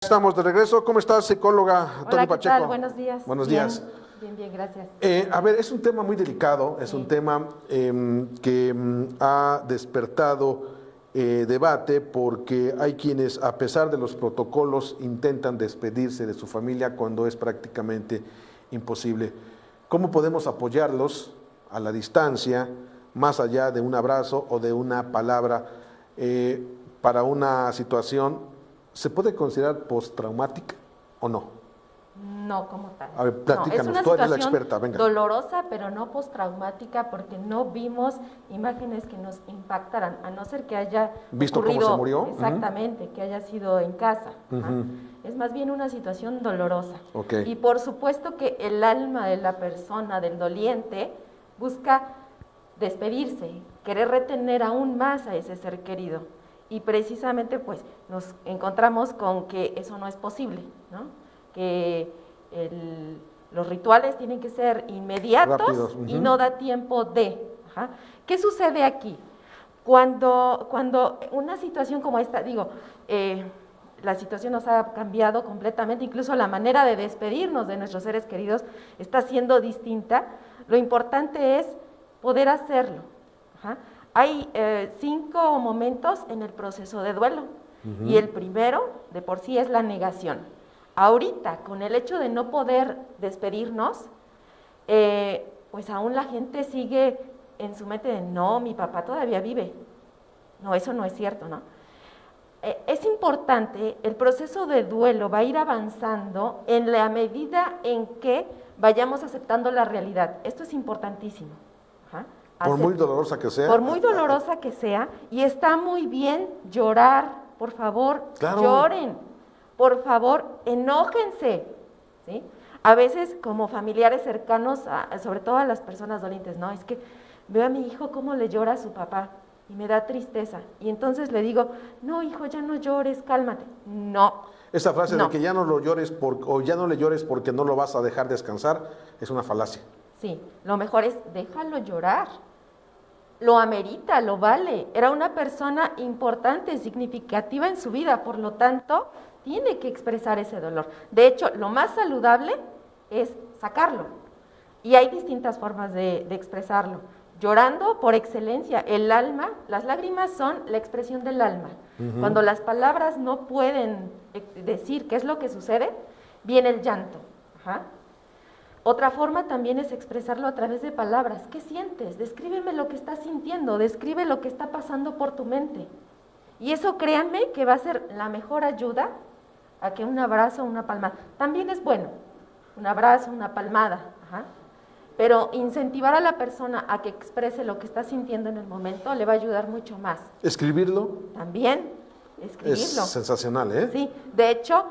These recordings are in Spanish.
Estamos de regreso. ¿Cómo estás, psicóloga Hola, Tony ¿qué Pacheco? tal? Buenos días. Buenos Bien, días. bien, gracias. A ver, es un tema muy delicado, es un tema que ha despertado debate porque hay quienes, a pesar de los protocolos, intentan despedirse de su familia cuando es prácticamente imposible. ¿Cómo podemos apoyarlos a la distancia, más allá de un abrazo o de una palabra, para una situación? ¿Se puede considerar postraumática o no? No, como tal. A ver, No, es platícanos, una tú eres la situación experta, venga. dolorosa, pero no postraumática, porque no vimos imágenes que nos impactaran, a no ser que haya ¿Visto cómo ocurrido se murió? exactamente, que haya sido en casa. Ujú. Es más bien una situación dolorosa. Ok. Y por supuesto que el alma de la persona, del doliente, busca despedirse, querer retener aún más a ese ser querido. Y precisamente pues nos encontramos con que eso no es posible, ¿no? Que los rituales tienen que ser inmediatos. Rápidos. Y no da tiempo de. Ajá. ¿Qué sucede aquí? Cuando una situación como esta, la situación nos ha cambiado completamente, incluso la manera de despedirnos de nuestros seres queridos está siendo distinta. Lo importante es poder hacerlo. Ajá. Hay 5 momentos en el proceso de duelo, y el primero de por sí es la negación. Ahorita, con el hecho de no poder despedirnos, pues aún la gente sigue en su mente de no, mi papá todavía vive. No, eso no es cierto, ¿no? Es importante, el proceso de duelo va a ir avanzando en la medida en que vayamos aceptando la realidad. Esto es importantísimo. Ajá. Por muy dolorosa que sea. Por muy dolorosa que sea, y está muy bien llorar, por favor, Claro. Lloren, por favor, enójense, ¿sí? A veces como familiares cercanos, sobre todo a las personas dolientes, no, es que veo a mi hijo cómo le llora a su papá y me da tristeza, y entonces le digo, no hijo, ya no llores, cálmate. No. Esa frase No. de que ya no lo llores o ya no le llores porque no lo vas a dejar descansar es una falacia. Sí, lo mejor es déjalo llorar. Lo amerita, lo vale. Era una persona importante, significativa en su vida, por lo tanto, tiene que expresar ese dolor. De hecho, lo más saludable es sacarlo. Y hay distintas formas de expresarlo. Llorando, por excelencia, el alma, las lágrimas son la expresión del alma. Cuando las palabras no pueden decir qué es lo que sucede, viene el llanto. Ajá. Otra forma también es expresarlo a través de palabras. ¿Qué sientes? Descríbeme lo que estás sintiendo, describe lo que está pasando por tu mente. Y eso, créanme, que va a ser la mejor ayuda a que un abrazo o una palmada. También es bueno, un abrazo, una palmada. Ajá. Pero incentivar a la persona a que exprese lo que está sintiendo en el momento le va a ayudar mucho más. Escribirlo También, es escribirlo. sensacional, ¿eh? Sí, de hecho,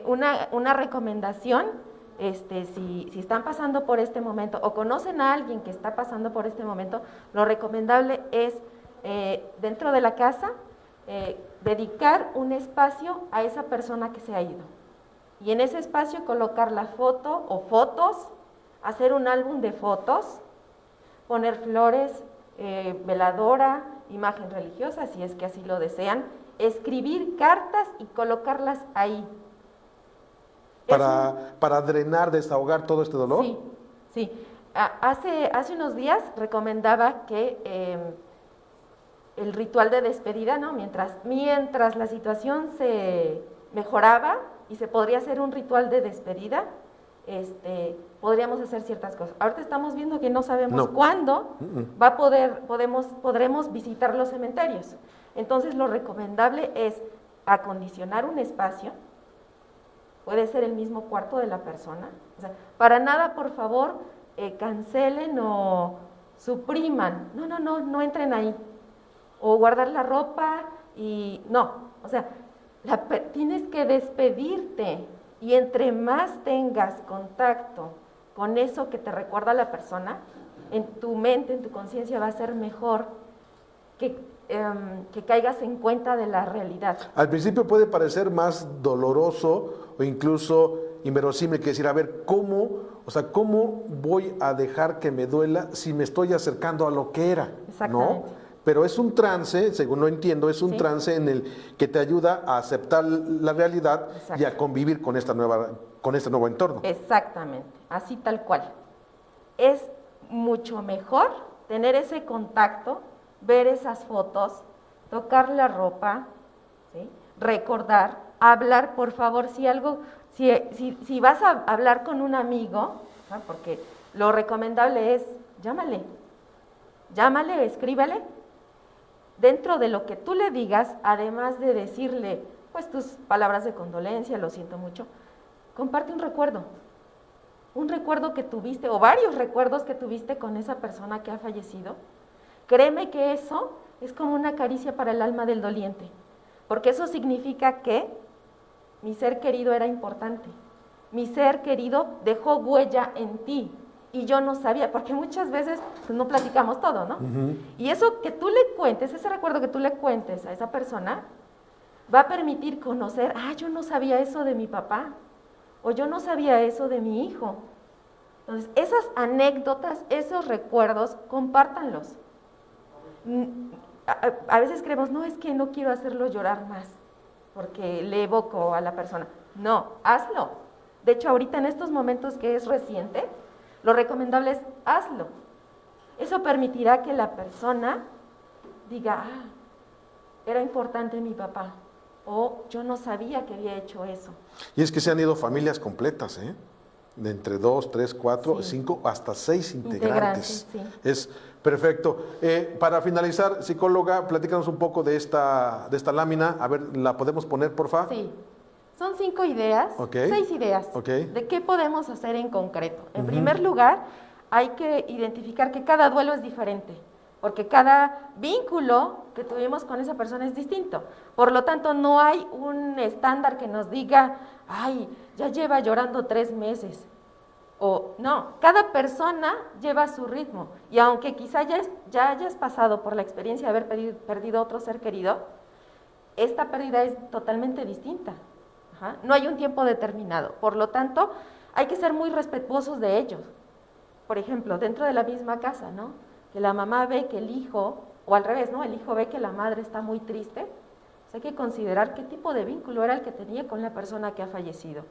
una recomendación, si están pasando por este momento o conocen a alguien que está pasando por este momento, lo recomendable es, dentro de la casa, dedicar un espacio a esa persona que se ha ido. Y en ese espacio colocar la foto o fotos, hacer un álbum de fotos, poner flores, veladora, imagen religiosa, si es que así lo desean, escribir cartas y colocarlas ahí. Para drenar, desahogar todo este dolor. Sí, sí. Hace unos días recomendaba que el ritual de despedida, ¿no? Mientras la situación se mejoraba y se podría hacer un ritual de despedida, podríamos hacer ciertas cosas. Ahorita estamos viendo que no sabemos cuándo podremos visitar los cementerios. Entonces lo recomendable es acondicionar un espacio, puede ser el mismo cuarto de la persona. O sea, para nada, por favor, cancelen o supriman. No entren ahí. O guardar la ropa y no. O sea, tienes que despedirte. Y entre más tengas contacto con eso que te recuerda a la persona, en tu mente, en tu conciencia va a ser mejor que caigas en cuenta de la realidad. Al principio puede parecer más doloroso o incluso inverosímil que decir, a ver, ¿cómo voy a dejar que me duela si me estoy acercando a lo que era? Exactamente. ¿No? pero es un trance, según lo entiendo, es un Sí. trance en el que te ayuda a aceptar la realidad Exacto. y a convivir con con este nuevo entorno. Exactamente, así tal cual. Es mucho mejor tener ese contacto, ver esas fotos, tocar la ropa, ¿sí? Recordar, hablar, por favor, si vas a hablar con un amigo, ¿no? Porque lo recomendable es llámale, escríbele. Dentro de lo que tú le digas, además de decirle pues tus palabras de condolencia, lo siento mucho, comparte un recuerdo que tuviste o varios recuerdos que tuviste con esa persona que ha fallecido. Créeme que eso es como una caricia para el alma del doliente, porque eso significa que mi ser querido era importante, mi ser querido dejó huella en ti y yo no sabía, porque muchas veces pues, no platicamos todo, ¿no? Y eso que tú le cuentes, ese recuerdo que tú le cuentes a esa persona, va a permitir conocer, yo no sabía eso de mi papá, o yo no sabía eso de mi hijo. Entonces, esas anécdotas, esos recuerdos, compártanlos. A veces creemos, no, es que no quiero hacerlo llorar más, porque le evoco a la persona. No, hazlo. De hecho, ahorita en estos momentos que es reciente, lo recomendable es hazlo. Eso permitirá que la persona diga, era importante mi papá, o yo no sabía que había hecho eso. Y es que se han ido familias completas, ¿eh? De entre 2, 3, 4, Sí. 5, hasta 6 integrantes. Sí. Es perfecto. Para finalizar, psicóloga, platícanos un poco de esta lámina. A ver, ¿la podemos poner, por favor? Sí. Son 5 ideas, Ok. 6 ideas Ok. de qué podemos hacer en concreto. En primer lugar, hay que identificar que cada duelo es diferente, porque cada vínculo que tuvimos con esa persona es distinto. Por lo tanto, no hay un estándar que nos diga, ya lleva llorando 3 meses. O no, cada persona lleva su ritmo. Y aunque quizá ya hayas pasado por la experiencia de haber perdido otro ser querido, esta pérdida es totalmente distinta. No hay un tiempo determinado. Por lo tanto, hay que ser muy respetuosos de ellos. Por ejemplo, dentro de la misma casa, ¿no? Que la mamá ve que el hijo, o al revés, ¿no? El hijo ve que la madre está muy triste. Pues hay que considerar qué tipo de vínculo era el que tenía con la persona que ha fallecido.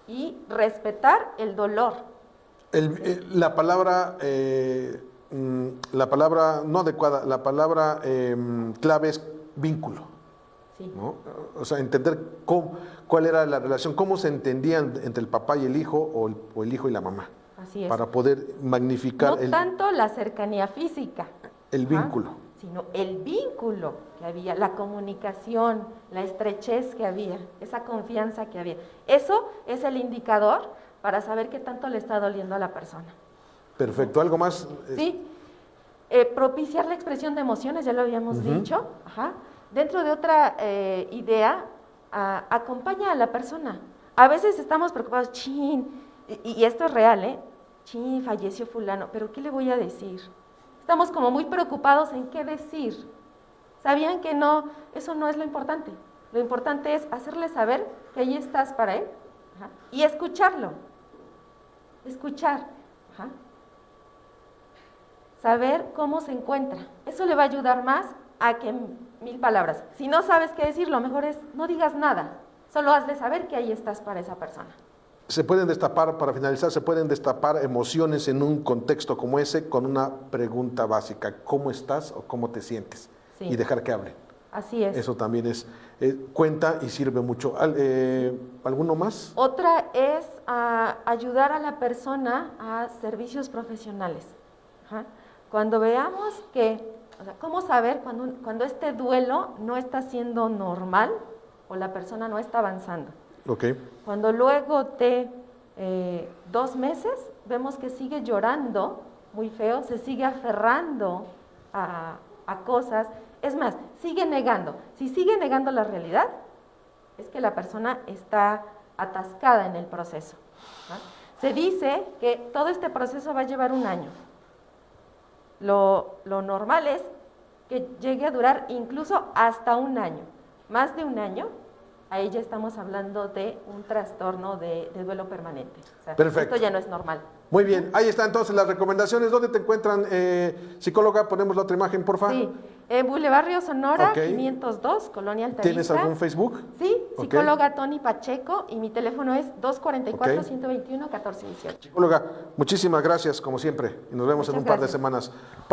Y respetar el dolor. La palabra no adecuada, la palabra clave es vínculo. Sí. ¿No? O sea, entender cuál era la relación, cómo se entendían entre el papá y el hijo o el hijo y la mamá. Así es. Para poder magnificar No tanto la cercanía física. el vínculo. Sino el vínculo que había, la comunicación, la estrechez que había, esa confianza que había. Eso es el indicador para saber qué tanto le está doliendo a la persona. Perfecto. ¿Algo más? Sí. Propiciar la expresión de emociones, ya lo habíamos dicho. Dentro de otra idea, acompaña a la persona. A veces estamos preocupados, y esto es real, falleció fulano, pero ¿qué le voy a decir? Estamos como muy preocupados en qué decir. ¿Sabían que no? Eso no es lo importante. Lo importante es hacerle saber que ahí estás para él y escucharlo. Escuchar. Saber cómo se encuentra. Eso le va a ayudar más a que 1000 palabras. Si no sabes qué decir, lo mejor es no digas nada. Solo hazle saber que ahí estás para esa persona. Se pueden destapar, para finalizar, se pueden destapar emociones en un contexto como ese con una pregunta básica. ¿Cómo estás o cómo te sientes? Sí. Y dejar que hablen. Así es. Eso también es cuenta y sirve mucho. ¿Alguno más? Otra es ayudar a la persona a servicios profesionales. Cuando veamos ¿cómo saber cuando este duelo no está siendo normal o la persona no está avanzando? Okay. Cuando luego de 2 meses vemos que sigue llorando muy feo, se sigue aferrando a cosas, es más, sigue negando. Si sigue negando la realidad, es que la persona está atascada en el proceso. Se dice que todo este proceso va a llevar 1 año. Lo normal es que llegue a durar incluso hasta 1 año. Más de 1 año ahí ya estamos hablando de un trastorno de duelo permanente. O sea, Perfecto. esto ya no es normal. Muy bien, ahí están entonces las recomendaciones. ¿Dónde te encuentran, psicóloga? Ponemos la otra imagen, porfa. Sí, en Boulevard Río Sonora, Ok. 502, Colonia Altavista. ¿Tienes algún Facebook? Sí, Ok. psicóloga Tony Pacheco, y mi teléfono es Ok. 244-121-1418. Psicóloga, muchísimas gracias, como siempre, y nos vemos en Muchas un par de gracias. semanas.